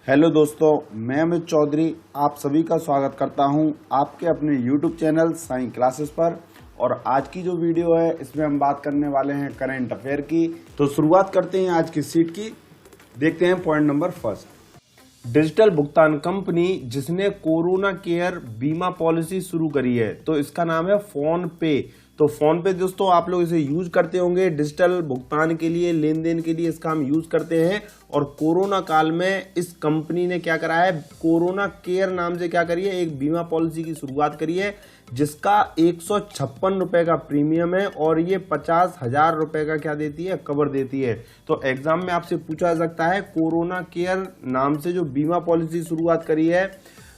Hello दोस्तों, मैं अमित चौधरी आप सभी का स्वागत करता हूं आपके अपने YouTube चैनल साईं क्लासेस पर। और आज की जो वीडियो है इसमें हम बात करने वाले हैं करंट अफेयर की। तो शुरुआत करते हैं आज की सीट की। देखते हैं पॉइंट नंबर फर्स्ट। डिजिटल भुगतान कंपनी जिसने कोरोना केयर बीमा पॉलिसी शुरू करी है तो इसका नाम है फोन पे। तो फोन पे दोस्तों आप लोग इसे यूज करते होंगे डिजिटल भुगतान के लिए, लेन देन के लिए इसका हम यूज करते हैं। और कोरोना काल में इस कंपनी ने क्या करा है, कोरोना केयर नाम से क्या करी है, एक बीमा पॉलिसी की शुरुआत करी है जिसका 156 रुपए का प्रीमियम है और ये 50,000 रुपए का क्या देती है, कवर देती है। तो एग्जाम में आपसे पूछा जा सकता है कोरोना केयर नाम से जो बीमा पॉलिसी शुरुआत करी है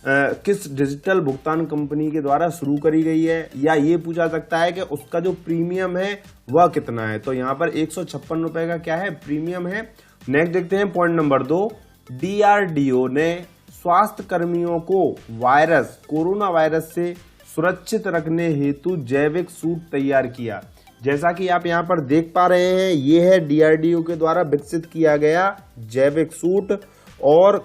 किस डिजिटल भुगतान कंपनी के द्वारा शुरू करी गई है, या ये पूछा सकता है कि उसका जो प्रीमियम है वह कितना है। तो यहाँ पर 156 रुपए का क्या है, प्रीमियम है। नेक्स्ट देखते हैं पॉइंट नंबर 2। DRDO ने स्वास्थ्य कर्मियों को कोरोना वायरस से सुरक्षित रखने हेतु जैविक सूट तैयार किया। जैसा कि आप यहाँ पर देख पा रहे हैं, ये है DRDO के द्वारा विकसित किया गया जैविक सूट। और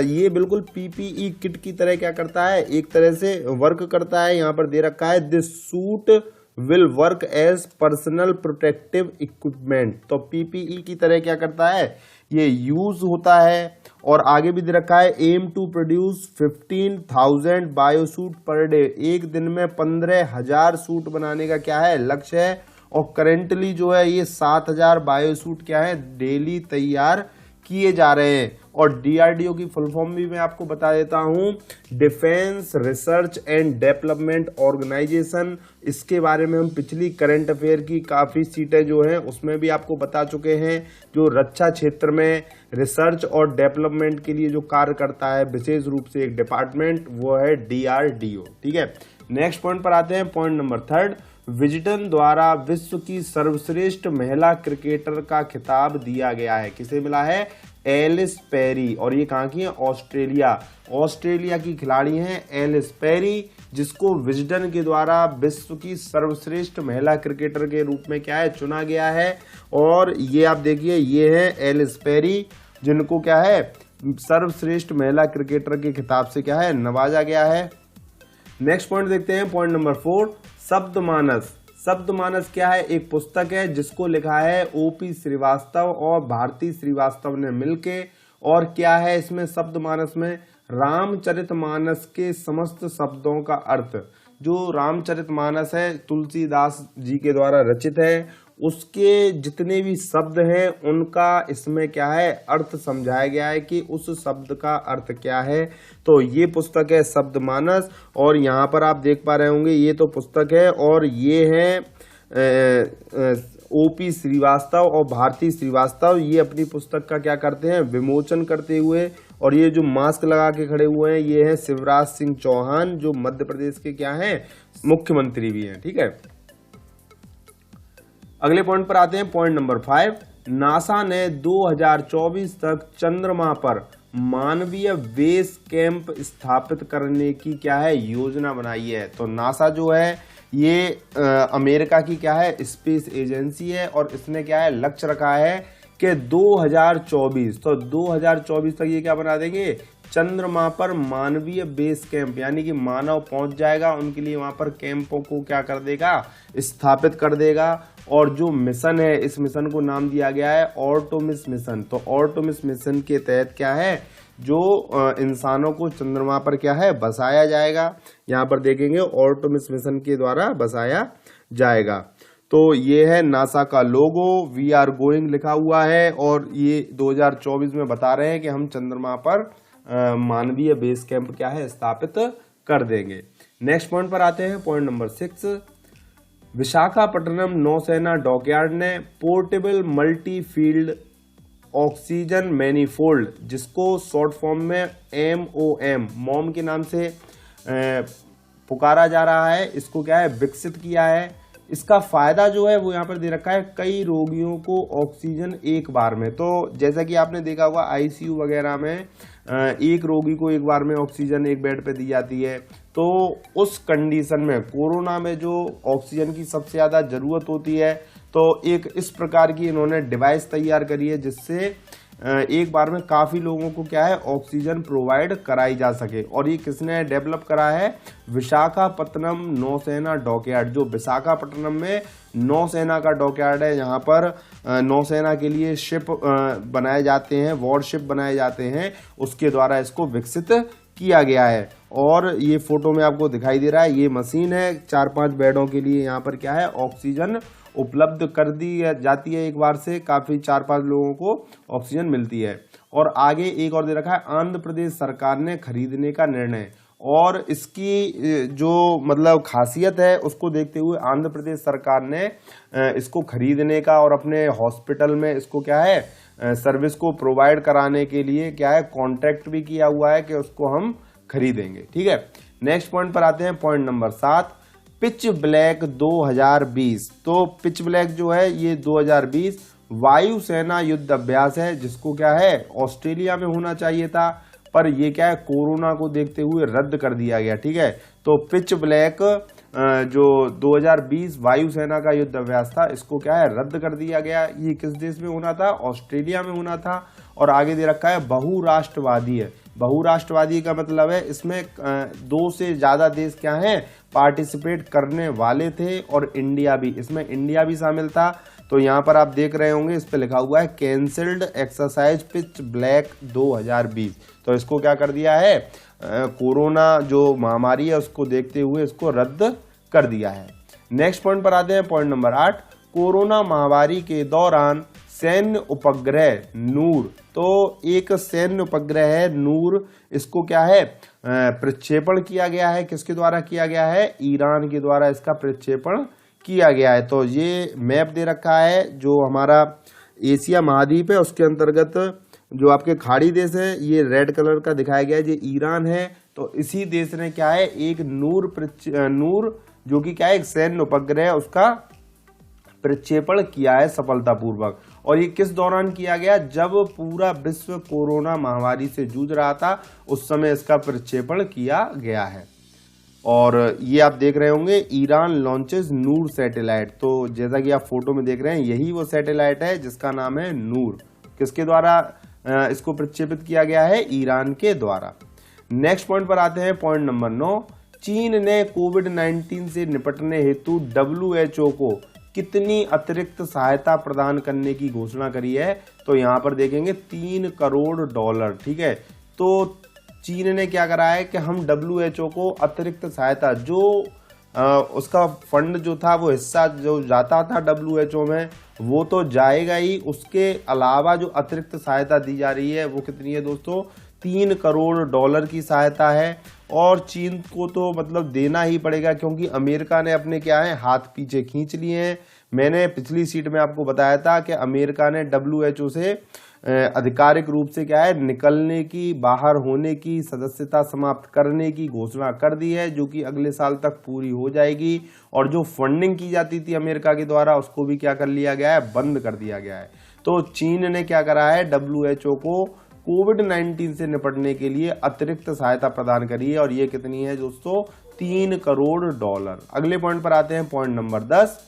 ये बिल्कुल PPE किट की तरह क्या करता है, एक तरह से वर्क करता है। यहाँ पर दे रखा है this suit will work as personal protective equipment. तो PPE की तरह क्या करता है, ये यूज होता है। और आगे भी दे रखा है aim to produce 15,000 biosuit per day. एक दिन में 15,000 सूट बनाने का क्या है, लक्ष्य है। और करेंटली जो है ये 7,000 बायोसूट क्या है, डेली तैयार किए जा रहे हैं। और DRDO की फुल फॉर्म भी मैं आपको बता देता हूं, Defence Research and Development Organisation. इसके बारे में हम पिछली करंट अफेयर की काफी सीटें जो हैं उसमें भी आपको बता चुके हैं। जो रक्षा क्षेत्र में रिसर्च और डेवलपमेंट के लिए जो कार्य करता है विशेष रूप से एक डिपार्टमेंट, वो है DRDO। ठीक है, नेक्स्ट पॉइंट पर आते हैं, पॉइंट नंबर 3। विजडन द्वारा विश्व की सर्वश्रेष्ठ महिला क्रिकेटर का खिताब दिया गया है। किसे मिला है, एलिस पेरी। और ये कहाँ की है, ऑस्ट्रेलिया की खिलाड़ी हैं एलिस पेरी, जिसको विजडन के द्वारा विश्व की सर्वश्रेष्ठ महिला क्रिकेटर के रूप में क्या है, चुना गया है। और ये आप देखिए, ये है एलिस पेरी जिनको क्या है, सर्वश्रेष्ठ महिला क्रिकेटर के खिताब से क्या है, नवाजा गया है। नेक्स्ट पॉइंट देखते हैं, पॉइंट नंबर 4। शब्दमानस क्या है, एक पुस्तक है जिसको लिखा है OP श्रीवास्तव और भारती श्रीवास्तव ने मिलके। और क्या है इसमें, शब्दमानस में रामचरितमानस के समस्त शब्दों का अर्थ। जो रामचरितमानस है तुलसीदास जी के द्वारा रचित है, उसके जितने भी शब्द हैं उनका इसमें क्या है, अर्थ समझाया गया है कि उस शब्द का अर्थ क्या है। तो ये पुस्तक है शब्दमानस। और यहाँ पर आप देख पा रहे होंगे ये तो पुस्तक है, और ये है OP श्रीवास्तव और भारती श्रीवास्तव। ये अपनी पुस्तक का क्या करते हैं, विमोचन करते हुए। और ये जो मास्क लगा के खड़े हुए हैं ये है शिवराज सिंह चौहान, जो मध्य प्रदेश के क्या हैं, मुख्यमंत्री भी हैं। ठीक है, अगले पॉइंट पर आते हैं, पॉइंट नंबर 5। नासा ने 2024 तक चंद्रमा पर मानवीय बेस कैंप स्थापित करने की क्या है, योजना बनाई है। तो नासा जो है ये अमेरिका की क्या है, स्पेस एजेंसी है। और इसने क्या है, लक्ष्य रखा है कि 2024, तो 2024 तक ये क्या बना देंगे, चंद्रमा पर मानवीय बेस कैंप, यानी कि मानव पहुंच जाएगा उनके लिए वहां पर कैंपों को क्या कर देगा, स्थापित कर देगा। और जो मिशन है, इस मिशन को नाम दिया गया है आर्टेमिस मिशन। तो आर्टेमिस मिशन के तहत क्या है, जो इंसानों को चंद्रमा पर क्या है, बसाया जाएगा। यहाँ पर देखेंगे आर्टेमिस मिशन के द्वारा बसाया जाएगा। तो ये है नासा का लोगो, वी आर गोइंग लिखा हुआ है। और ये 2024 में बता रहे हैं कि हम चंद्रमा पर मानवीय बेस कैंप क्या है, स्थापित कर देंगे। नेक्स्ट पॉइंट पर आते हैं, पॉइंट नंबर 6। विशाखापट्टनम नौसेना डॉकयार्ड ने portable multi field oxygen manifold, जिसको शॉर्ट फॉर्म में MOM के नाम से पुकारा जा रहा है, इसको क्या है, विकसित किया है। इसका फायदा जो है वो यहाँ पर दे रखा है, कई रोगियों को ऑक्सीजन एक बार में। तो जैसा कि आपने देखा होगा ICU वगैरह में एक रोगी को एक बार में ऑक्सीजन एक बेड पे दी जाती है। तो उस कंडीशन में कोरोना में जो ऑक्सीजन की सबसे ज़्यादा ज़रूरत होती है, तो एक इस प्रकार की इन्होंने डिवाइस तैयार करी है जिससे एक बार में काफ़ी लोगों को क्या है ऑक्सीजन प्रोवाइड कराई जा सके। और ये किसने डेवलप करा है? विशाखापत्तनम नौसेना डॉकयार्ड। जो विशाखापट्टनम में नौसेना का डॉकयार्ड है, यहाँ पर नौसेना के लिए शिप बनाए जाते हैं, वॉरशिप बनाए जाते हैं, उसके द्वारा इसको विकसित किया गया है। और ये फोटो में आपको दिखाई दे रहा है, ये मशीन है 4-5 बेडों के लिए यहाँ पर क्या है ऑक्सीजन उपलब्ध कर दी जाती है। एक बार से काफी 4-5 लोगों को ऑक्सीजन मिलती है। और आगे एक और दे रखा है, आंध्र प्रदेश सरकार ने खरीदने का निर्णय। और इसकी जो मतलब खासियत है उसको देखते हुए आंध्र प्रदेश सरकार ने इसको खरीदने का और अपने हॉस्पिटल में इसको क्या है सर्विस को प्रोवाइड कराने के लिए क्या है कॉन्ट्रैक्ट भी किया हुआ है कि उसको हम खरीदेंगे। ठीक है, नेक्स्ट पॉइंट पर आते हैं, पॉइंट नंबर 7, पिच ब्लैक 2020। तो पिच ब्लैक जो है ये 2020 वायुसेना युद्ध अभ्यास है, जिसको क्या है ऑस्ट्रेलिया में होना चाहिए था, पर ये क्या है कोरोना को देखते हुए रद्द कर दिया गया। ठीक है, तो पिच ब्लैक जो 2020 वायुसेना का युद्ध अभ्यास था, इसको क्या है रद्द कर दिया गया। ये किस देश में होना था? ऑस्ट्रेलिया में होना था। और आगे दे रखा है बहुराष्ट्रवादी है। बहुराष्ट्रवादी का मतलब है इसमें 2 से ज्यादा देश क्या हैं पार्टिसिपेट करने वाले थे, और इंडिया भी, इसमें इंडिया भी शामिल था। तो यहाँ पर आप देख रहे होंगे इस पे लिखा हुआ है कैंसल्ड एक्सरसाइज पिच ब्लैक 2020। तो इसको क्या कर दिया है कोरोना जो महामारी है उसको देखते हुए इसको रद्द कर दिया है। नेक्स्ट पॉइंट पर आते हैं, पॉइंट नंबर 8, कोरोना महामारी के दौरान सैन्य उपग्रह नूर। तो एक सैन्य उपग्रह है नूर, इसको क्या है प्रक्षेपण किया गया है। किसके द्वारा किया गया है? ईरान के द्वारा इसका प्रक्षेपण किया गया है। तो ये मैप दे रखा है जो हमारा एशिया महाद्वीप है, उसके अंतर्गत जो आपके खाड़ी देश है ये रेड कलर का दिखाया गया है, ये ईरान है। तो इसी देश ने क्या है एक नूर जो कि क्या है एक सैन्य उपग्रह है, उसका प्रक्षेपण किया है सफलतापूर्वक। और ये किस दौरान किया गया? जब पूरा विश्व कोरोना महामारी से जूझ रहा था, उस समय इसका प्रक्षेपण किया गया है। और ये आप देख रहे होंगे ईरान लॉन्चेस नूर सैटेलाइट। तो जैसा कि आप फोटो में देख रहे हैं यही वो सैटेलाइट है जिसका नाम है नूर। किसके द्वारा इसको प्रक्षेपित किया गया है? ईरान के द्वारा। नेक्स्ट पॉइंट पर आते हैं, पॉइंट नंबर 9, चीन ने कोविड-19 से निपटने हेतु WHO को कितनी अतिरिक्त सहायता प्रदान करने की घोषणा करी है? तो यहाँ पर देखेंगे $3 करोड़। ठीक है, तो चीन ने क्या करा है कि हम WHO को अतिरिक्त सहायता जो उसका फंड जो था वो हिस्सा जो जाता था WHO में वो तो जाएगा ही, उसके अलावा जो अतिरिक्त सहायता दी जा रही है वो कितनी है दोस्तों? $3 करोड़ की सहायता है। और चीन को तो मतलब देना ही पड़ेगा क्योंकि अमेरिका ने अपने क्या है हाथ पीछे खींच लिए हैं। मैंने पिछली सीट में आपको बताया था कि अमेरिका ने WHO से आधिकारिक रूप से क्या है निकलने की, बाहर होने की, सदस्यता समाप्त करने की घोषणा कर दी है, जो कि अगले साल तक पूरी हो जाएगी। और जो फंडिंग की जाती थी अमेरिका के द्वारा उसको भी क्या कर लिया गया है? बंद कर दिया गया है। तो चीन ने क्या करा है? WHO को कोविड-19 से निपटने के लिए अतिरिक्त सहायता प्रदान करी है, और ये कितनी है दोस्तों? $3 करोड़। अगले पॉइंट पर आते हैं, पॉइंट नंबर 10,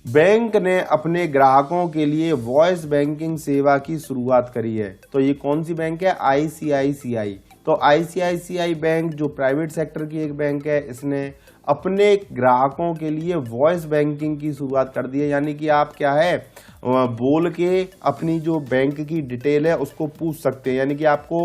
बैंक ने अपने ग्राहकों के लिए वॉइस बैंकिंग सेवा की शुरुआत करी है। तो ये कौन सी बैंक है? ICICI। तो ICICI बैंक जो प्राइवेट सेक्टर की एक बैंक है, इसने अपने ग्राहकों के लिए वॉइस बैंकिंग की शुरुआत कर दी है। यानी कि आप क्या है बोल के अपनी जो बैंक की डिटेल है उसको पूछ सकते हैं, यानी कि आपको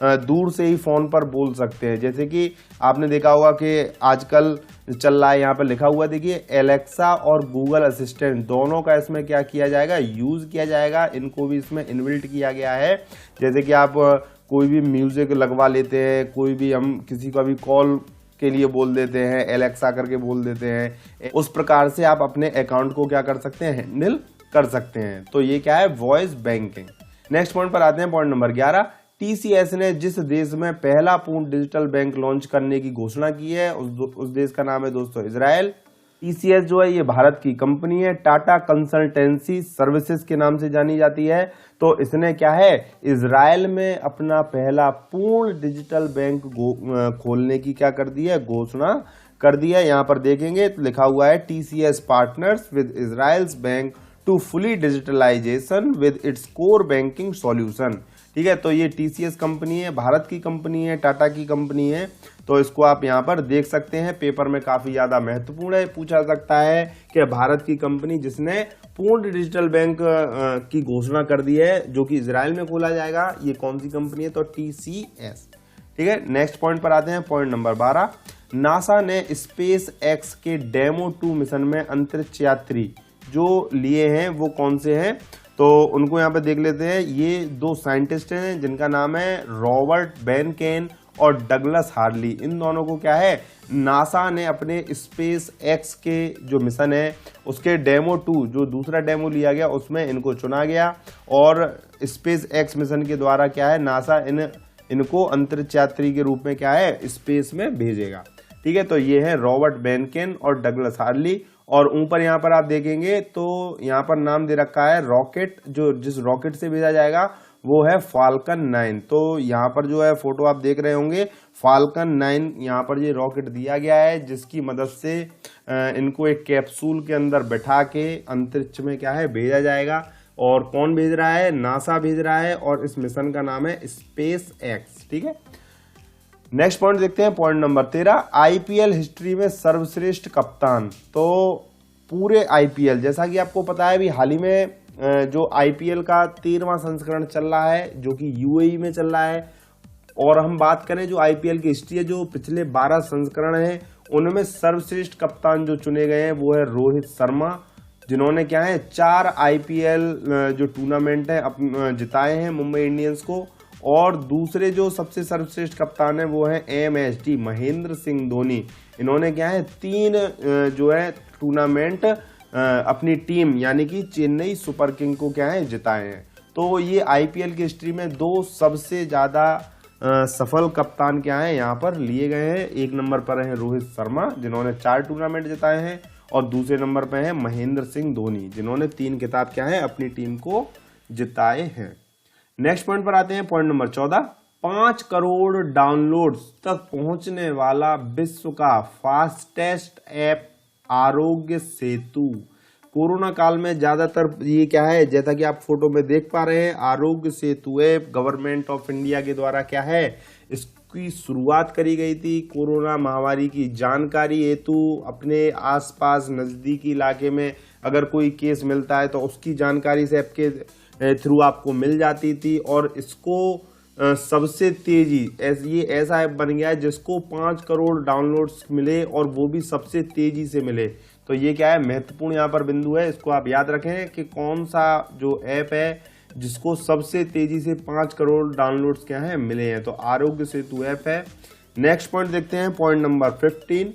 दूर से ही फोन पर बोल सकते हैं। जैसे कि आपने देखा होगा कि आजकल चल रहा है, यहाँ पर लिखा हुआ देखिए एलेक्सा और गूगल असिस्टेंट दोनों का इसमें क्या किया जाएगा? यूज किया जाएगा। इनको भी इसमें इनबिल्ट किया गया है। जैसे कि आप कोई भी म्यूजिक लगवा लेते हैं, कोई भी हम किसी का भी कॉल के लिए बोल देते हैं, एलेक्सा करके बोल देते हैं, उस प्रकार से आप अपने अकाउंट को क्या कर सकते हैं? हैंडल कर सकते हैं। तो ये क्या है? Voice banking. नेक्स्ट पॉइंट पर आते हैं, पॉइंट नंबर 11, TCS ने जिस देश में पहला पूर्ण डिजिटल बैंक लॉन्च करने की घोषणा की है उस देश का नाम है दोस्तों इजराइल। TCS जो है ये भारत की कंपनी है, टाटा कंसल्टेंसी सर्विसेज के नाम से जानी जाती है। तो इसने क्या है इजराइल में अपना पहला पूर्ण डिजिटल बैंक खोलने की क्या कर दी है? घोषणा कर दी है। यहाँ पर देखेंगे तो लिखा हुआ है TCS partners with Israel's bank to fully digitalization with its core banking solution. ठीक है, तो ये TCS कंपनी है, भारत की कंपनी है, टाटा की कंपनी है। तो इसको आप यहाँ पर देख सकते हैं, पेपर में काफी ज्यादा महत्वपूर्ण है, पूछा सकता है कि भारत की कंपनी जिसने पूर्ण डिजिटल बैंक की घोषणा कर दी है, जो कि इजराइल में खोला जाएगा, ये कौन सी कंपनी है? तो TCS। ठीक है, नेक्स्ट पॉइंट पर आते हैं, पॉइंट नंबर 12। नासा ने स्पेस एक्स के डेमो 2 मिशन में अंतरिक्ष यात्री जो लिए हैं वो कौन से हैं? तो उनको यहाँ पे देख लेते हैं। ये 2 साइंटिस्ट हैं जिनका नाम है रॉबर्ट बेनकेन और डगलस हार्ली। इन दोनों को क्या है, नासा ने अपने स्पेस एक्स के जो मिशन है उसके डेमो 2, जो दूसरा डेमो लिया गया, उसमें इनको चुना गया और स्पेस एक्स मिशन के द्वारा क्या है, नासा इनको अंतरिक्ष यात्री के रूप में क्या है, स्पेस में भेजेगा। ठीक है, तो ये है रॉबर्ट बेनकेन और डगलस हार्ली। और ऊपर यहाँ पर आप देखेंगे तो यहाँ पर नाम दे रखा है रॉकेट, जो जिस रॉकेट से भेजा जाएगा वो है फाल्कन 9। तो यहाँ पर जो है फोटो आप देख रहे होंगे, फाल्कन 9 यहाँ पर ये रॉकेट दिया गया है, जिसकी मदद से इनको एक कैप्सूल के अंदर बैठा के अंतरिक्ष में क्या है, भेजा जाएगा। और कौन भेज रहा है? नासा भेज रहा है, और इस मिशन का नाम है स्पेस एक्स। ठीक है, नेक्स्ट पॉइंट देखते हैं, पॉइंट नंबर 13। IPL हिस्ट्री में सर्वश्रेष्ठ कप्तान। तो पूरे IPL, जैसा कि आपको पता है अभी हाल ही में जो IPL का 13वां संस्करण चल रहा है, जो कि UAE में चल रहा है। और हम बात करें जो IPL की हिस्ट्री है, जो पिछले 12 संस्करण हैं, उनमें सर्वश्रेष्ठ कप्तान जो चुने गए हैं वो है रोहित शर्मा, जिन्होंने क्या है 4 IPL जो टूर्नामेंट है जिताए हैं मुंबई इंडियंस को। और दूसरे जो सबसे सर्वश्रेष्ठ कप्तान है वो है MSD महेंद्र सिंह धोनी। इन्होंने क्या है 3 जो है टूर्नामेंट अपनी टीम यानी कि चेन्नई सुपर किंग को क्या है जिताए हैं। तो ये IPL की हिस्ट्री में 2 सबसे ज्यादा सफल कप्तान क्या है यहाँ पर लिए गए हैं। एक नंबर पर है रोहित शर्मा, जिन्होंने 4 टूर्नामेंट जिताए हैं, और दूसरे नंबर पर है महेंद्र सिंह धोनी, जिन्होंने 3 खिताब क्या है अपनी टीम को जिताए हैं। नेक्स्ट पॉइंट पर आते हैं, पॉइंट नंबर 14। 5 करोड़ डाउनलोड्स तक पहुंचने वाला विश्व का fastest app Aarogya Setu. Corona काल में ज्यादातर ये क्या है, जैसा कि आप फोटो में देख पा रहे हैं, Aarogya Setu app government of India के द्वारा क्या है, इसकी शुरुआत करी गई थी। कोरोना महामारी की जानकारी हेतु अपने आसपास नजदीकी इलाके में अगर कोई केस मिलता है तो उसकी जानकारी से ऐप के थ्रू आपको मिल जाती थी। और इसको सबसे तेजी ये ऐसा ऐप बन गया है जिसको 5 करोड़ डाउनलोड्स मिले, और वो भी सबसे तेजी से मिले। तो ये क्या है, महत्वपूर्ण यहाँ पर बिंदु है, इसको आप याद रखें कि कौन सा जो ऐप है जिसको सबसे तेजी से 5 करोड़ डाउनलोड्स क्या है मिले हैं, तो आरोग्य सेतु ऐप है। नेक्स्ट पॉइंट देखते हैं, पॉइंट नंबर 15।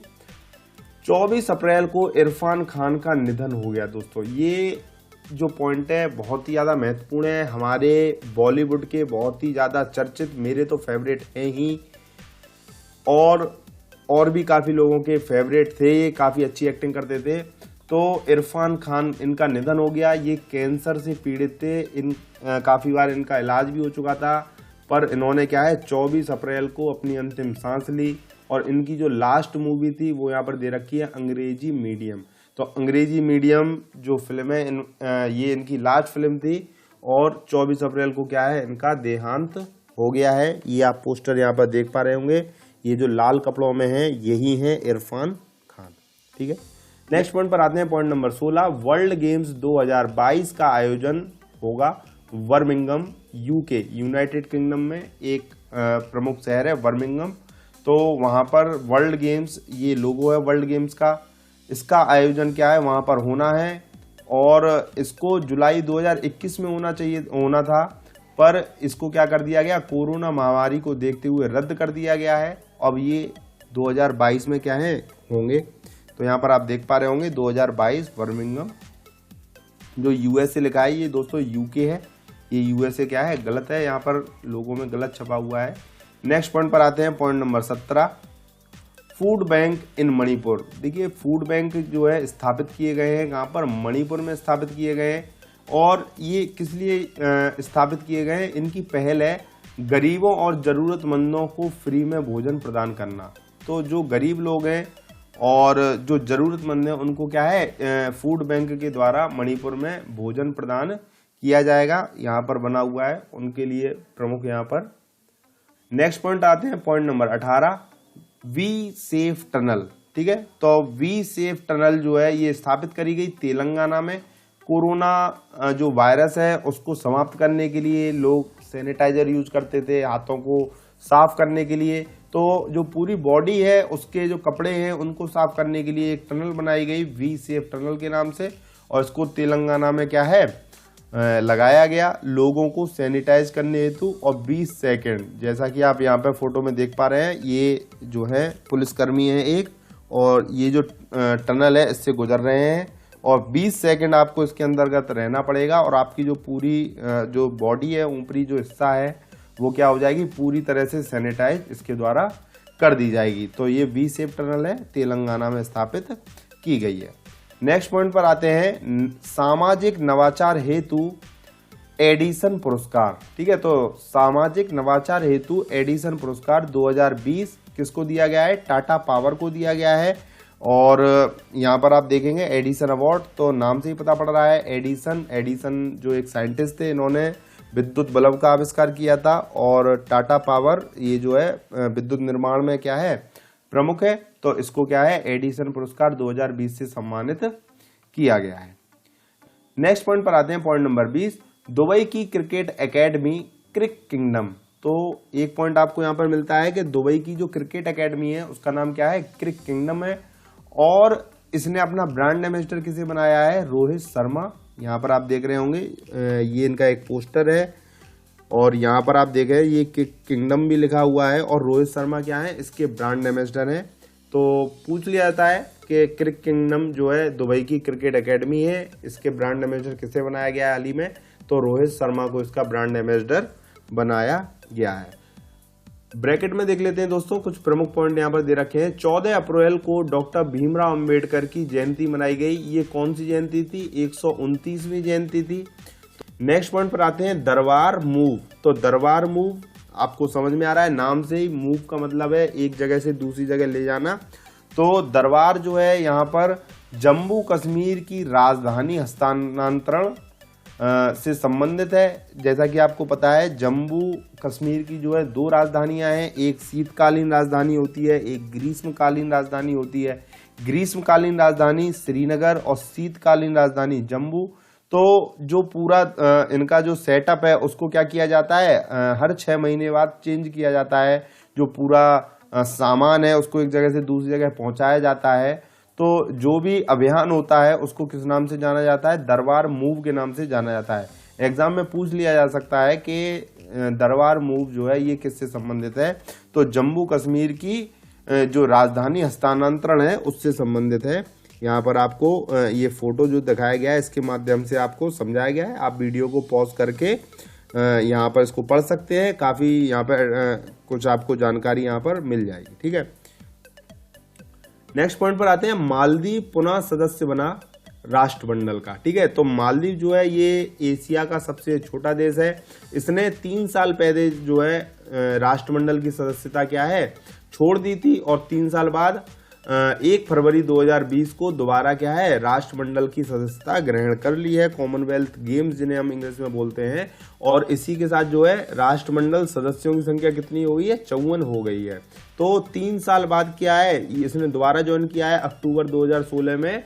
24 अप्रैल को इरफान खान का निधन हो गया। दोस्तों ये जो पॉइंट है बहुत ही ज़्यादा महत्वपूर्ण है, हमारे बॉलीवुड के बहुत ही ज़्यादा चर्चित, मेरे तो फेवरेट हैं ही, और भी काफ़ी लोगों के फेवरेट थे, ये काफ़ी अच्छी एक्टिंग करते थे। तो इरफान खान, इनका निधन हो गया। ये कैंसर से पीड़ित थे, काफ़ी बार इनका इलाज भी हो चुका था, पर इन्होंने क्या है 24 अप्रैल को अपनी अंतिम सांस ली। और इनकी जो लास्ट मूवी थी वो यहाँ पर दे रखी है अंग्रेजी मीडियम। तो अंग्रेजी मीडियम जो फिल्म है ये इनकी लास्ट फिल्म थी, और 24 अप्रैल को क्या है इनका देहांत हो गया है। ये आप पोस्टर यहाँ पर देख पा रहे होंगे, ये जो लाल कपड़ों में है यही है इरफान खान। ठीक है, नेक्स्ट पॉइंट पर आते हैं, पॉइंट नंबर 16। वर्ल्ड गेम्स 2022 का आयोजन होगा बर्मिंघम, UK यूनाइटेड किंगडम में एक प्रमुख शहर है बर्मिंघम। तो वहां पर वर्ल्ड गेम्स, ये लोगो है वर्ल्ड गेम्स का, इसका आयोजन क्या है वहां पर होना है। और इसको जुलाई 2021 में होना था, पर इसको क्या कर दिया गया, कोरोना महामारी को देखते हुए रद्द कर दिया गया है। अब ये 2022 में क्या है होंगे। तो यहाँ पर आप देख पा रहे होंगे 2022 बर्मिंघम, जो USA लिखा है ये दोस्तों UK है, ये USA क्या है गलत है, यहाँ पर लोगों में गलत छपा हुआ है। नेक्स्ट पॉइंट पर आते हैं, पॉइंट नंबर 17। फूड बैंक इन मणिपुर। देखिए फूड बैंक जो है स्थापित किए गए हैं कहाँ पर, मणिपुर में स्थापित किए गए हैं। और ये किस लिए स्थापित किए गए हैं, इनकी पहल है गरीबों और ज़रूरतमंदों को फ्री में भोजन प्रदान करना। तो जो गरीब लोग हैं और जो जरूरतमंद है उनको क्या है फूड बैंक के द्वारा मणिपुर में भोजन प्रदान किया जाएगा, यहाँ पर बना हुआ है उनके लिए प्रमुख यहाँ पर। नेक्स्ट पॉइंट आते हैं point number 18, we safe tunnel. ठीक है, तो वी सेफ टनल जो है ये स्थापित करी गई तेलंगाना में। कोरोना जो वायरस है उसको समाप्त करने के लिए लोग सैनिटाइजर यूज करते थे हाथों को साफ करने के लिए, तो जो पूरी बॉडी है उसके जो कपड़े हैं उनको साफ करने के लिए एक टनल बनाई गई वी सेफ टनल के नाम से, और इसको तेलंगाना में क्या है लगाया गया लोगों को सैनिटाइज करने हेतु। और 20 सेकंड, जैसा कि आप यहाँ पे फोटो में देख पा रहे हैं, ये जो है पुलिसकर्मी है एक, और ये जो टनल है इससे गुजर रहे हैं, और 20 सेकंड आपको इसके अंतर्गत रहना पड़ेगा, और आपकी जो पूरी जो बॉडी है ऊपरी जो हिस्सा है वो क्या हो जाएगी पूरी तरह से सैनिटाइज इसके द्वारा कर दी जाएगी। तो ये वी सेफ टनल है तेलंगाना में स्थापित की गई है। नेक्स्ट पॉइंट पर आते हैं सामाजिक नवाचार हेतु एडिसन पुरस्कार। ठीक है, तो सामाजिक नवाचार हेतु एडिसन पुरस्कार 2020 किसको दिया गया है? टाटा पावर को दिया गया है। और यहाँ पर आप देखेंगे एडिसन अवार्ड, तो नाम से ही पता पड़ रहा है एडिसन जो एक साइंटिस्ट थे, इन्होंने विद्युत बल्ब का आविष्कार किया था, और टाटा पावर ये जो है विद्युत निर्माण में क्या है प्रमुख है, तो इसको क्या है एडिसन पुरस्कार 2020 से सम्मानित किया गया है। नेक्स्ट पॉइंट पर आते हैं पॉइंट नंबर 20, दुबई की क्रिकेट एकेडमी क्रिक किंगडम। तो एक पॉइंट आपको यहाँ पर मिलता है कि दुबई की जो क्रिकेट एकेडमी है उसका नाम क्या है? क्रिक किंगडम है, और इसने अपना ब्रांड एम्बेसडर किसे बनाया है? रोहित शर्मा। यहाँ पर आप देख रहे होंगे ये इनका एक पोस्टर है, और यहाँ पर आप देखें ये किंगडम भी लिखा हुआ है, और रोहित शर्मा क्या है इसके ब्रांड एम्बेसडर हैं। तो पूछ लिया जाता है कि क्रिक किंगडम जो है दुबई की क्रिकेट एकेडमी है, इसके ब्रांड एम्बेसडर किसे बनाया गया है हाल ही में? तो रोहित शर्मा को इसका ब्रांड एम्बेसडर बनाया गया है। ब्रैकेट में देख लेते हैं दोस्तों, कुछ प्रमुख पॉइंट यहाँ पर दे रखे हैं। 14 अप्रैल को डॉक्टर भीमराव अंबेडकर की जयंती मनाई गई। ये कौन सी जयंती थी? 129वीं जयंती थी। नेक्स्ट पॉइंट पर आते हैं दरबार मूव। तो दरबार मूव आपको समझ में आ रहा है, नाम से ही मूव का मतलब है एक जगह से दूसरी जगह ले जाना। तो दरबार जो है यहाँ पर जम्मू कश्मीर की राजधानी हस्तांतरण से संबंधित है। जैसा कि आपको पता है जम्मू कश्मीर की जो है 2 राजधानियां हैं, एक शीतकालीन राजधानी होती है, एक ग्रीष्मकालीन राजधानी होती है। ग्रीष्मकालीन राजधानी श्रीनगर और शीतकालीन राजधानी जम्मू। तो जो पूरा इनका जो सेटअप है उसको क्या किया जाता है हर 6 महीने बाद चेंज किया जाता है। जो पूरा सामान है उसको एक जगह से दूसरी जगह पहुंचाया जाता है। तो जो भी अभियान होता है उसको किस नाम से जाना जाता है? दरबार मूव के नाम से जाना जाता है। एग्जाम में पूछ लिया जा सकता है कि दरबार मूव जो है ये किससे संबंधित है? तो जम्मू कश्मीर की जो राजधानी हस्तांतरण है उससे संबंधित है। यहाँ पर आपको ये फोटो जो दिखाया गया है इसके माध्यम से आपको समझाया गया है। आप वीडियो को पॉज करके यहाँ पर इसको पढ़ सकते हैं, काफी यहाँ पर कुछ आपको जानकारी यहाँ पर मिल जाएगी। ठीक है, नेक्स्ट पॉइंट पर आते हैं मालदीव पुनः सदस्य बना राष्ट्रमंडल का। ठीक है, तो मालदीव जो है ये एशिया का सबसे छोटा देश है। इसने 3 साल पहले जो है राष्ट्रमंडल की सदस्यता क्या है छोड़ दी थी, और 3 साल बाद 1 फरवरी 2020 को दोबारा क्या है राष्ट्रमंडल की सदस्यता ग्रहण कर ली है, कॉमनवेल्थ गेम्स जिन्हें हम इंग्लिश में बोलते हैं। और इसी के साथ जो है राष्ट्रमंडल सदस्यों की संख्या कितनी हो गई है? 54 हो गई है। तो 3 साल बाद क्या है इसने दोबारा ज्वाइन किया है, अक्टूबर 2016 में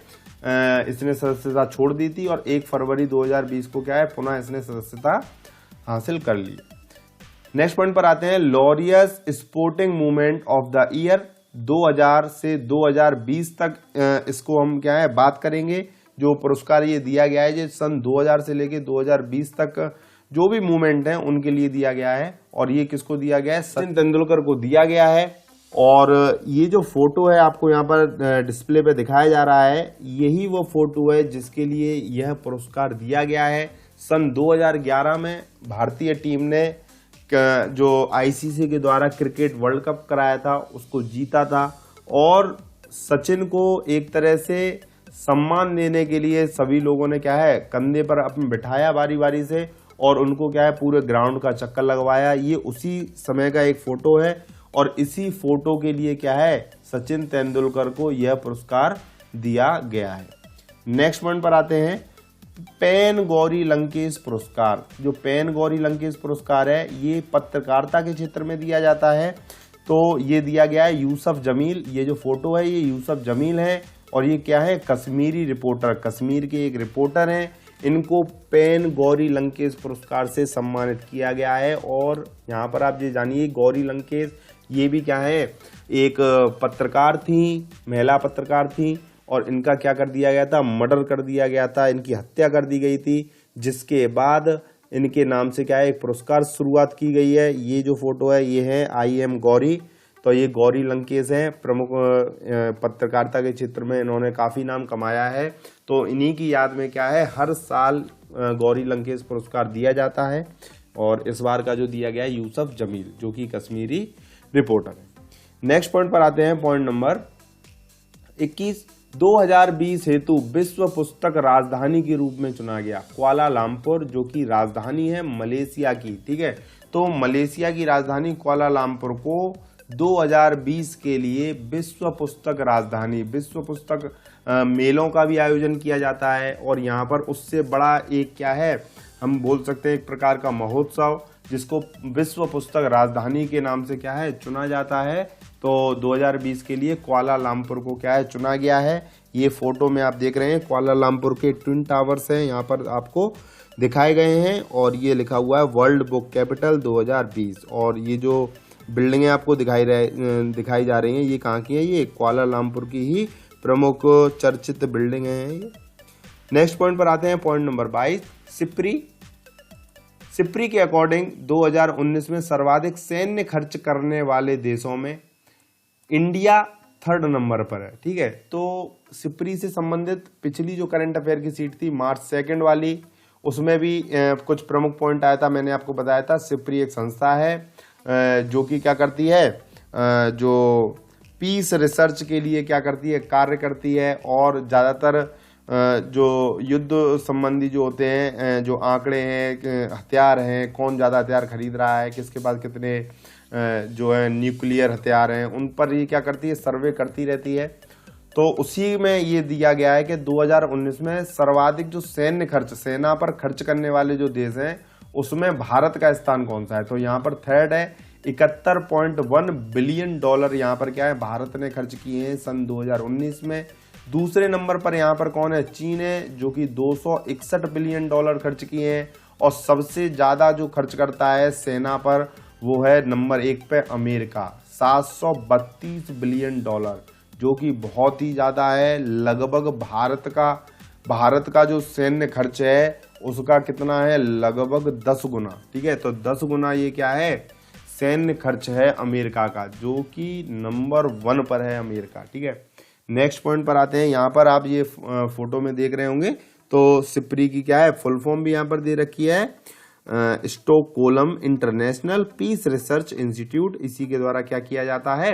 इसने सदस्यता छोड़ दी थी, और 1 फरवरी 2020 को क्या है पुनः इसने सदस्यता हासिल कर ली। नेक्स्ट पॉइंट पर आते हैं Laureus sporting movement of the year 2000 से 2020 तक इसको हम क्या है बात करेंगे। जो पुरस्कार ये दिया गया है ये सन 2000 से लेके 2020 तक जो भी मूवमेंट है उनके लिए दिया गया है, और ये किसको दिया गया है? सचिन तेंदुलकर को दिया गया है। और ये जो फोटो है आपको यहाँ पर डिस्प्ले पे दिखाया जा रहा है, यही वो फोटो है जिसके लिए यह पुरस्कार दिया गया है। सन 2011 में भारतीय टीम ने जो आईसीसी के द्वारा क्रिकेट वर्ल्ड कप कराया था उसको जीता था, और सचिन को एक तरह से सम्मान देने के लिए सभी लोगों ने क्या है कंधे पर अपने बिठाया बारी बारी से, और उनको क्या है पूरे ग्राउंड का चक्कर लगवाया। ये उसी समय का एक फोटो है, और इसी फोटो के लिए क्या है सचिन तेंदुलकर को यह पुरस्कार दिया गया है। नेक्स्ट पॉइंट पर आते हैं, पेन गौरी लंकेश पुरस्कार। जो पेन गौरी लंकेश पुरस्कार है ये पत्रकारिता के क्षेत्र में दिया जाता है। तो ये दिया गया है यूसुफ जमील, ये जो फोटो है ये यूसुफ जमील है और ये क्या है, कश्मीरी रिपोर्टर, कश्मीर के एक रिपोर्टर हैं। इनको पेन गौरी लंकेश पुरस्कार से सम्मानित किया गया है। और यहाँ पर आप ये जानिए, गौरी लंकेश ये भी क्या है, एक पत्रकार थी, महिला पत्रकार थी और इनका क्या कर दिया गया था, मर्डर कर दिया गया था, इनकी हत्या कर दी गई थी, जिसके बाद इनके नाम से क्या है एक पुरस्कार शुरुआत की गई है। ये जो फोटो है ये है आई एम गौरी। तो ये गौरी लंकेश हैं, प्रमुख पत्रकारिता के क्षेत्र में इन्होंने काफी नाम कमाया है। तो इन्हीं की याद में क्या है, हर साल गौरी लंकेश पुरस्कार दिया जाता है और इस बार का जो दिया गया है यूसुफ जमील, जो कि कश्मीरी रिपोर्टर है। नेक्स्ट पॉइंट पर आते हैं, पॉइंट नंबर 21। 2020 हेतु विश्व पुस्तक राजधानी के रूप में चुना गया कुआलालंपुर, जो कि राजधानी है मलेशिया की। ठीक है, तो मलेशिया की राजधानी कुआलालंपुर को 2020 के लिए विश्व पुस्तक राजधानी, विश्व पुस्तक मेलों का भी आयोजन किया जाता है। और यहाँ पर उससे बड़ा एक क्या है, हम बोल सकते हैं एक प्रकार का महोत्सव, जिसको विश्व पुस्तक राजधानी के नाम से क्या है चुना जाता है। तो 2020 के लिए कुआलालंपुर को क्या है चुना गया है। ये फोटो में आप देख रहे हैं कुआलालंपुर के ट्विन टावर्स हैं, यहाँ पर आपको दिखाए गए हैं और ये लिखा हुआ है वर्ल्ड बुक कैपिटल 2020। और ये जो बिल्डिंगें आपको दिखाई जा रही हैं ये कहाँ की है, ये कुआलालंपुर की ही प्रमुख चर्चित बिल्डिंग हैं ये। नेक्स्ट पॉइंट पर आते हैं, पॉइंट नंबर 22। सिप्री के अकॉर्डिंग 2019 में सर्वाधिक सैन्य खर्च करने वाले देशों में इंडिया 3rd नंबर पर है। ठीक है, तो सिप्री से संबंधित पिछली जो करंट अफेयर की सीट थी मार्च 2 वाली, उसमें भी कुछ प्रमुख पॉइंट आया था, मैंने आपको बताया था। सिप्री एक संस्था है जो कि क्या करती है, जो पीस रिसर्च के लिए क्या करती है, कार्य करती है। और ज़्यादातर जो युद्ध संबंधी जो होते हैं, जो आंकड़े हैं, हथियार हैं, कौन ज़्यादा हथियार खरीद रहा है, किसके पास कितने जो है न्यूक्लियर हथियार हैं, उन पर ये क्या करती है, सर्वे करती रहती है। तो उसी में ये दिया गया है कि 2019 में सर्वाधिक जो सैन्य खर्च, सेना पर खर्च करने वाले जो देश हैं उसमें भारत का स्थान कौन सा है। तो यहाँ पर 3rd है, 71.1 बिलियन डॉलर यहाँ पर क्या है भारत ने खर्च किए हैं सन 2019 में। दूसरे नंबर पर यहाँ पर कौन है, चीन है, जो कि 261 बिलियन डॉलर खर्च किए हैं। और सबसे ज्यादा जो खर्च करता है सेना पर वो है नंबर 1 पे अमेरिका, 732 बिलियन डॉलर, जो कि बहुत ही ज्यादा है। लगभग भारत का जो सैन्य खर्च है उसका कितना है, लगभग 10 गुना। ठीक है, तो 10 गुना ये क्या है, सैन्य खर्च है अमेरिका का, जो कि नंबर 1 पर है अमेरिका। ठीक है, नेक्स्ट पॉइंट पर आते हैं। यहाँ पर आप ये फोटो में देख रहे होंगे, तो सिप्री की क्या है फुल फॉर्म भी यहाँ पर दे रखी है, Stockholm International Peace Research Institute. इसी के द्वारा क्या किया जाता है,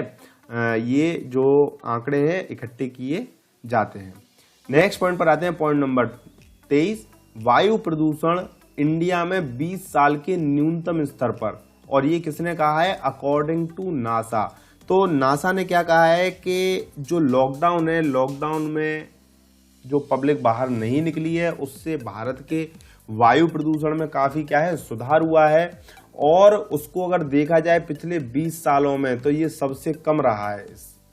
ये जो आंकड़े हैं इकट्ठे किए जाते हैं। नेक्स्ट पॉइंट पर आते हैं, पॉइंट नंबर 23। वायु प्रदूषण इंडिया में 20 साल के न्यूनतम स्तर पर, और ये किसने कहा है, अकॉर्डिंग टू नासा। तो नासा ने क्या कहा है कि जो लॉकडाउन है, लॉकडाउन में जो पब्लिक बाहर नहीं निकली है उससे भारत के वायु प्रदूषण में काफी क्या है सुधार हुआ है। और उसको अगर देखा जाए पिछले 20 सालों में तो ये सबसे कम रहा है,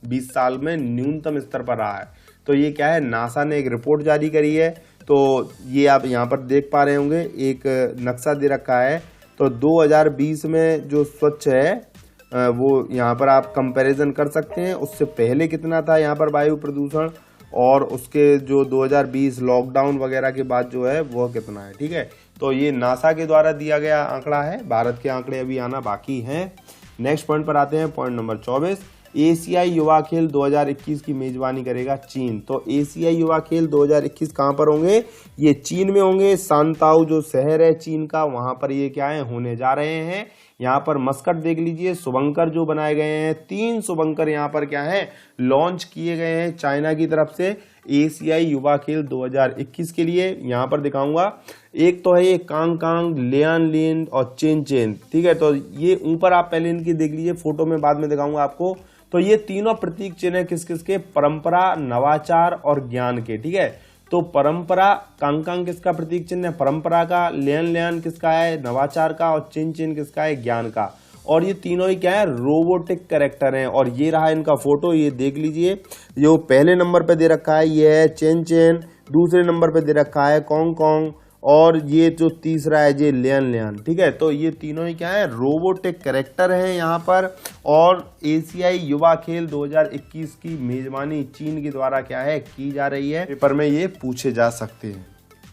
20 साल में न्यूनतम स्तर पर रहा है। तो ये क्या है, नासा ने एक रिपोर्ट जारी करी है। तो ये आप यहाँ पर देख पा रहे होंगे, एक नक्शा दे रखा है। तो 2020 में जो स्वच्छ है वो यहाँ पर आप कंपैरिजन कर सकते हैं, उससे पहले कितना था यहाँ पर वायु प्रदूषण, और उसके जो 2020 लॉकडाउन वगैरह के बाद जो है वो कितना है। ठीक है, तो ये नासा के द्वारा दिया गया आंकड़ा है, भारत के आंकड़े अभी आना बाकी हैं। नेक्स्ट पॉइंट पर आते हैं, पॉइंट नंबर 24। एशियाई युवा खेल 2021 की मेजबानी करेगा चीन। तो एशियाई युवा खेल 2021 कहाँ पर होंगे, ये चीन में होंगे। सांताओ जो शहर है चीन का, वहां पर ये क्या है होने जा रहे हैं। यहाँ पर मस्कट देख लीजिए, शुभंकर जो बनाए गए हैं, 3 शुभंकर यहाँ पर क्या है लॉन्च किए गए हैं चाइना की तरफ से एशियाई युवा खेल 2021 के लिए। यहाँ पर दिखाऊंगा, एक तो है ये कांग कांग, लियान लिन और चेन चेन, ठीक है। तो ये ऊपर आप पहले इनकी देख लीजिए फोटो में, बाद में दिखाऊंगा आपको। तो ये तीनों प्रतीक चिन्ह है किस किस के, परंपरा, नवाचार और ज्ञान के, ठीक है। तो परंपरा, कांग कांग किसका प्रतीक चिन्ह है, परंपरा का, लियान लियान किसका है, नवाचार का, और चेन चेन किसका है, ज्ञान का। और ये तीनों ही क्या है, रोबोटिक कैरेक्टर हैं। और ये रहा इनका फोटो, ये देख लीजिए। जो पहले नंबर पे दे रखा है ये है चेन चेन, दूसरे नंबर पे दे रखा है कॉन्ग कॉन्ग, और ये जो तीसरा है ये लियान लियान, ठीक है। तो ये तीनों ही क्या है, रोबोटिक कैरेक्टर हैं यहाँ पर। और एशियाई युवा खेल 2021 की मेजबानी चीन के द्वारा क्या है की जा रही है। पेपर में ये पूछे जा सकते हैं।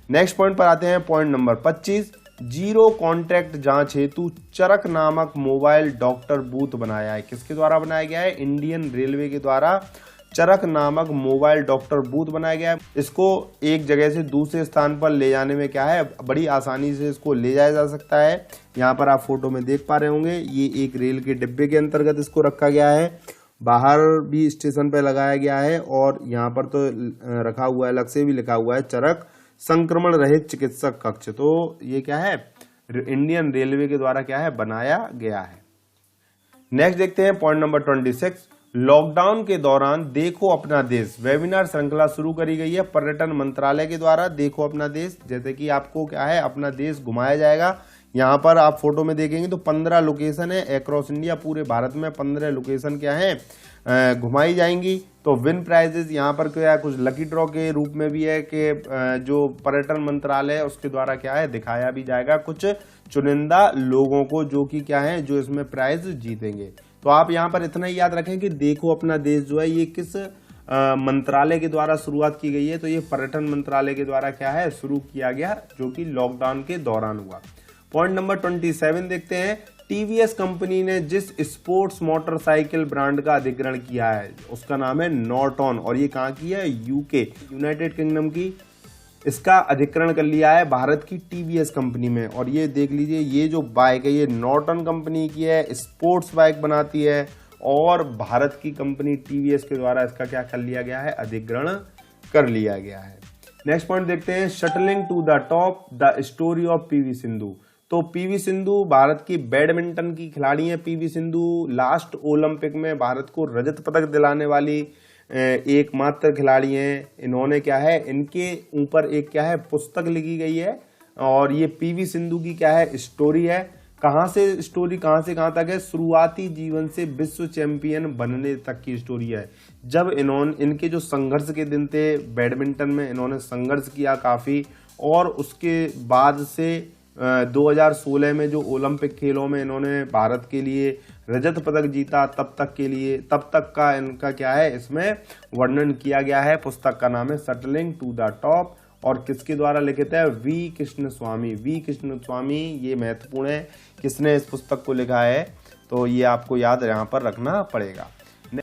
नेक्स्ट पॉइंट पर आते हैं, पॉइंट नंबर 25। जीरो कॉन्टैक्ट जांच हेतु चरक नामक मोबाइल डॉक्टर बूथ बनाया है। किसके द्वारा बनाया गया है, इंडियन रेलवे के द्वारा चरक नामक मोबाइल डॉक्टर बूथ बनाया गया है। इसको एक जगह से दूसरे स्थान पर ले जाने में क्या है, बड़ी आसानी से इसको ले जाया जा सकता है। यहाँ पर आप फोटो में देख पा रहे होंगे, ये एक रेल के डिब्बे के अंतर्गत इसको रखा गया है। बाहर भी स्टेशन पर लगाया गया है, और यहाँ पर तो रखा हुआ है, अलग से भी लिखा हुआ है चरक संक्रमण रहित चिकित्सक कक्ष। तो ये क्या है, इंडियन रेलवे के द्वारा क्या है बनाया गया है। नेक्स्ट देखते हैं पॉइंट नंबर 26। लॉकडाउन के दौरान देखो अपना देश वेबिनार श्रृंखला शुरू करी गई है पर्यटन मंत्रालय के द्वारा। देखो अपना देश, जैसे कि आपको क्या है अपना देश घुमाया जाएगा। यहाँ पर आप फोटो में देखेंगे तो 15 लोकेशन है अक्रॉस इंडिया, पूरे भारत में 15 लोकेशन क्या है घुमाई जाएंगी। तो विन प्राइजेस यहाँ पर क्या है, कुछ लकी ड्रॉ के रूप में भी है कि जो पर्यटन मंत्रालय है उसके द्वारा क्या है दिखाया भी जाएगा कुछ चुनिंदा लोगों को, जो कि क्या है जो इसमें प्राइज जीतेंगे। तो आप यहाँ पर इतना ही याद रखें कि देखो अपना देश जो है ये किस मंत्रालय के द्वारा शुरुआत की गई है। तो ये पर्यटन मंत्रालय के द्वारा क्या है शुरू किया गया, जो कि लॉकडाउन के दौरान हुआ। पॉइंट नंबर 27 देखते हैं। टीवीएस कंपनी ने जिस स्पोर्ट्स मोटरसाइकिल ब्रांड का अधिग्रहण किया है उसका नाम है नॉर्टन, और ये कहाँ की है, यूके यूनाइटेड किंगडम की। इसका अधिग्रहण कर लिया है भारत की टीवीएस कंपनी में। और ये देख लीजिए, ये जो बाइक है ये नॉर्टन कंपनी की है, स्पोर्ट्स बाइक बनाती है, और भारत की कंपनी टीवीएस के द्वारा इसका क्या कर लिया गया है, अधिग्रहण कर लिया गया है। नेक्स्ट पॉइंट देखते हैं। Shuttling to the top, the story of PV Sindhu. तो पीवी सिंधु भारत की बैडमिंटन की खिलाड़ी है। पीवी सिंधु लास्ट ओलंपिक में भारत को रजत पदक दिलाने वाली एकमात्र खिलाड़ी हैं। इन्होंने क्या है, इनके ऊपर एक क्या है पुस्तक लिखी गई है, और ये पीवी सिंधु की क्या है स्टोरी है। कहाँ से स्टोरी, कहाँ से कहाँ तक है, शुरुआती जीवन से विश्व चैंपियन बनने तक की स्टोरी है। जब इनके जो संघर्ष के दिन थे बैडमिंटन में, इन्होंने संघर्ष किया काफी, और उसके बाद से 2016 में जो ओलंपिक खेलों में इन्होंने भारत के लिए रजत पदक जीता, तब तक का इनका क्या है इसमें वर्णन किया गया है। पुस्तक का नाम है शटलिंग टू द टॉप, और किसके द्वारा लिखित है, V Krishnaswamy. V Krishnaswamy, ये महत्वपूर्ण है किसने इस पुस्तक को लिखा है, तो ये आपको याद यहाँ पर रखना पड़ेगा।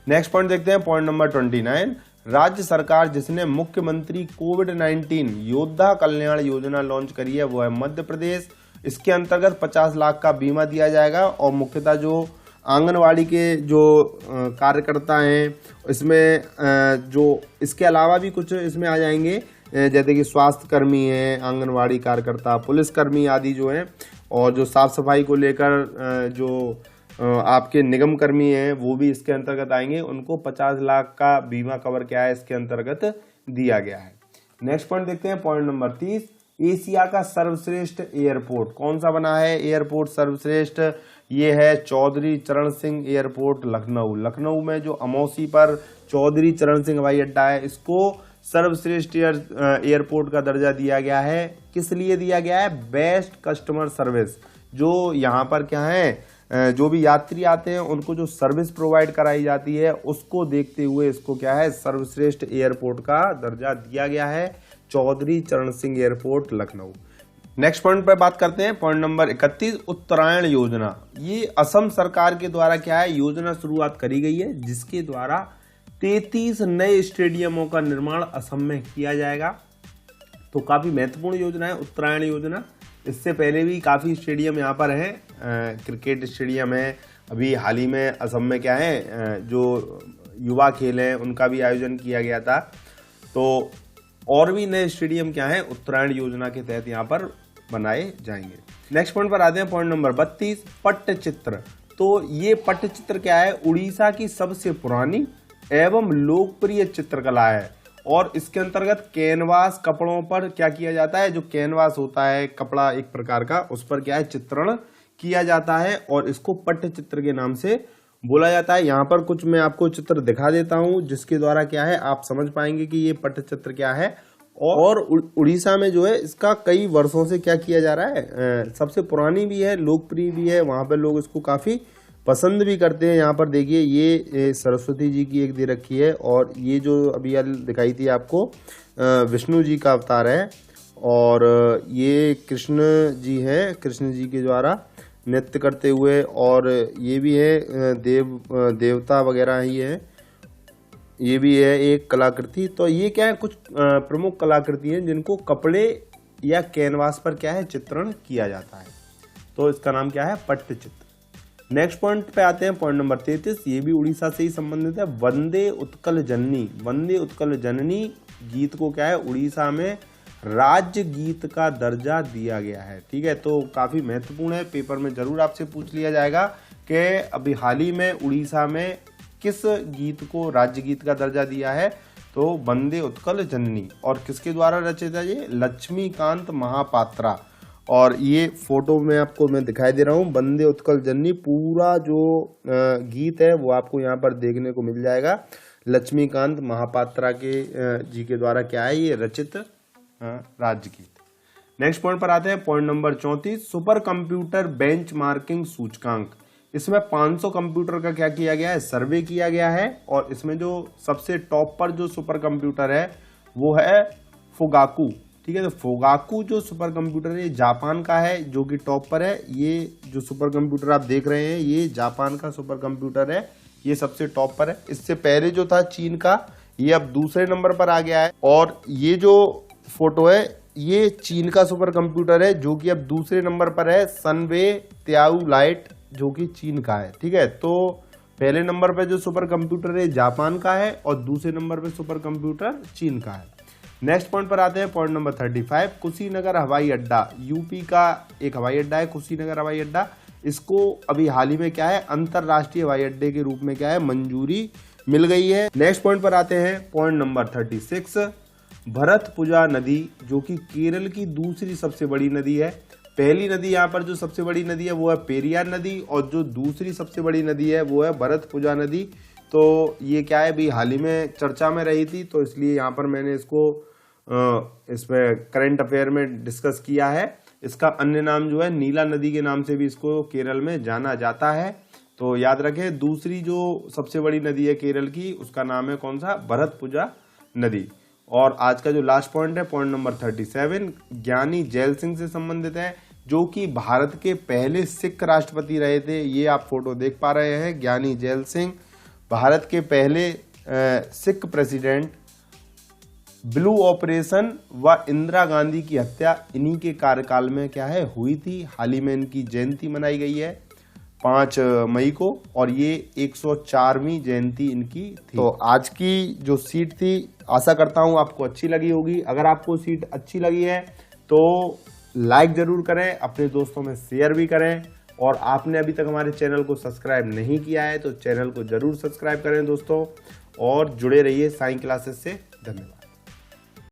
नेक्स्ट पॉइंट देखते हैं, पॉइंट नंबर 29। राज्य सरकार जिसने मुख्यमंत्री कोविड-19 योद्धा कल्याण योजना लॉन्च करी है वो है मध्य प्रदेश। इसके अंतर्गत 50 लाख का बीमा दिया जाएगा, और मुख्यतः जो आंगनवाड़ी के जो कार्यकर्ता हैं इसमें जो इसके अलावा भी कुछ इसमें आ जाएंगे, जैसे कि स्वास्थ्य कर्मी हैं, आंगनवाड़ी कार्यकर्ता, पुलिसकर्मी आदि जो हैं, और जो साफ सफाई को लेकर जो आपके निगम कर्मी हैं वो भी इसके अंतर्गत आएंगे। उनको 50 लाख का बीमा कवर क्या है इसके अंतर्गत दिया गया है। नेक्स्ट पॉइंट देखते हैं, पॉइंट नंबर 30। एशिया का सर्वश्रेष्ठ एयरपोर्ट कौन सा बना है, एयरपोर्ट सर्वश्रेष्ठ, ये है चौधरी चरण सिंह एयरपोर्ट लखनऊ। लखनऊ में जो अमौसी पर चौधरी चरण सिंह हवाई अड्डा है, इसको सर्वश्रेष्ठ एयरपोर्ट का दर्जा दिया गया है। किस लिए दिया गया है, बेस्ट कस्टमर सर्विस। जो यहाँ पर क्या है, जो भी यात्री आते हैं उनको जो सर्विस प्रोवाइड कराई जाती है उसको देखते हुए इसको क्या है सर्वश्रेष्ठ एयरपोर्ट का दर्जा दिया गया है, चौधरी चरण Singh airport Lucknow. Next point पर बात करते हैं, पॉइंट नंबर 31। उत्तरायण योजना, ये असम सरकार के द्वारा क्या है योजना शुरुआत करी गई है, जिसके द्वारा 33 नए स्टेडियमों का निर्माण असम में किया जाएगा। तो काफी महत्वपूर्ण योजना है उत्तरायण योजना। इससे पहले भी काफी स्टेडियम यहाँ पर हैं, क्रिकेट स्टेडियम है। अभी हाल ही में असम में क्या है जो युवा खेल हैं उनका भी आयोजन किया गया था। तो और भी नए स्टेडियम क्या है उत्तरायण योजना के तहत यहाँ पर बनाए जाएंगे। नेक्स्ट पॉइंट पर आते हैं, पॉइंट नंबर 32, पट्टचित्र। तो ये पट्टचित्र क्या है, उड़ीसा की सबसे पुरानी एवं लोकप्रिय चित्रकला है और इसके अंतर्गत कैनवास कपड़ों पर क्या किया जाता है, जो कैनवास होता है कपड़ा एक प्रकार का, उस पर क्या है चित्रण किया जाता है और इसको पट्टचित्र के नाम से बोला जाता है। यहाँ पर कुछ मैं आपको चित्र दिखा देता हूँ जिसके द्वारा क्या है आप समझ पाएंगे कि ये पट्टचित्र क्या है। और उड़ीसा में जो है इसका कई वर्षों से क्या किया जा रहा है, सबसे पुरानी भी है, लोकप्रिय भी है, वहाँ पर लोग इसको काफी पसंद भी करते हैं। यहाँ पर देखिए ये सरस्वती जी की एक दे रखी है और ये जो अभी दिखाई थी आपको विष्णु जी का अवतार है और ये कृष्ण जी है, कृष्ण जी के द्वारा नृत्य करते हुए, और ये भी है देवता वगैरह ही है, ये भी है एक कलाकृति। तो ये क्या है कुछ प्रमुख कलाकृति हैं जिनको कपड़े या कैनवास पर क्या है चित्रण किया जाता है। तो इसका नाम क्या है, पट्टचित्र। नेक्स्ट पॉइंट पे आते हैं, पॉइंट नंबर 33, ये भी उड़ीसा से ही संबंधित है। वंदे उत्कल जननी। वंदे उत्कल जननी गीत को क्या है उड़ीसा में राज्य गीत का दर्जा दिया गया है। ठीक है, तो काफी महत्वपूर्ण है, पेपर में जरूर आपसे पूछ लिया जाएगा कि अभी हाल ही में उड़ीसा में किस गीत को राज्य गीत का दर्जा दिया है। तो वंदे उत्कल जननी, और किसके द्वारा रचित है ये, लक्ष्मीकांत महापात्रा। और ये फोटो में आपको मैं दिखाई दे रहा हूँ, वंदे उत्कल जननी पूरा जो गीत है वो आपको यहाँ पर देखने को मिल जाएगा। लक्ष्मीकांत महापात्रा के जी के द्वारा क्या है ये रचित राज्य गीत। नेक्स्ट पॉइंट पर आते हैं, point number 34, super computer benchmarking सूचकांक। इसमें 500 कंप्यूटर का क्या किया गया है, सर्वे किया गया है और इसमें जो सबसे टॉप पर जो सुपर कंप्यूटर है वो है फुगाकू। ठीक है, तो फुगाकू जो सुपर कंप्यूटर है जापान का है जो कि टॉप पर है। ये जो सुपर कंप्यूटर आप देख रहे हैं ये जापान का सुपर कंप्यूटर है, ये सबसे टॉप पर है। इससे पहले जो था चीन का, ये अब दूसरे नंबर पर आ गया है। और ये जो फोटो है ये चीन का सुपर कंप्यूटर है जो कि अब दूसरे नंबर पर है, सनवे त्याऊ लाइट, जो कि चीन का है। ठीक है, तो पहले नंबर पे जो सुपर कंप्यूटर है जापान का है और दूसरे नंबर पे सुपर कंप्यूटर चीन का है। नेक्स्ट पॉइंट पर आते हैं, पॉइंट नंबर 35, कुशीनगर हवाई अड्डा। यूपी का एक हवाई अड्डा है कुशीनगर हवाई अड्डा। इसको अभी हाल ही में क्या है अंतरराष्ट्रीय हवाई अड्डे के रूप में क्या है मंजूरी मिल गई है। नेक्स्ट पॉइंट पर आते हैं, पॉइंट नंबर 36, भरतपुजा नदी, जो कि केरल की दूसरी सबसे बड़ी नदी है। पहली नदी यहाँ पर जो सबसे बड़ी नदी है वो है पेरियार नदी और जो दूसरी सबसे बड़ी नदी है वो है भरतपुजा नदी। तो ये क्या है अभी हाल ही में चर्चा में रही थी, तो इसलिए यहाँ पर मैंने इसको इसमें करंट अफेयर में डिस्कस किया है। इसका अन्य नाम जो है नीला नदी के नाम से भी इसको केरल में जाना जाता है। तो याद रखें, दूसरी जो सबसे बड़ी नदी है केरल की उसका नाम है कौन सा, भरतपुजा नदी। और आज का जो लास्ट पॉइंट है, पॉइंट नंबर 37, ज्ञानी जैल सिंह से संबंधित है, जो कि भारत के पहले सिख राष्ट्रपति रहे थे। ये आप फोटो देख पा रहे हैं, ज्ञानी जैल सिंह भारत के पहले सिख प्रेसिडेंट। ब्लू ऑपरेशन व इंदिरा गांधी की हत्या इन्हीं के कार्यकाल में क्या है हुई थी। हाल ही में इनकी जयंती मनाई गई है 5 मई को और ये 104वीं जयंती इनकी थी। तो आज की जो सीट थी आशा करता हूं आपको अच्छी लगी होगी। अगर आपको सीट अच्छी लगी है तो लाइक जरूर करें, अपने दोस्तों में शेयर भी करें, और आपने अभी तक हमारे चैनल को सब्सक्राइब नहीं किया है तो चैनल को जरूर सब्सक्राइब करें दोस्तों, और जुड़े रहिए साइंस क्लासेस से। धन्यवाद।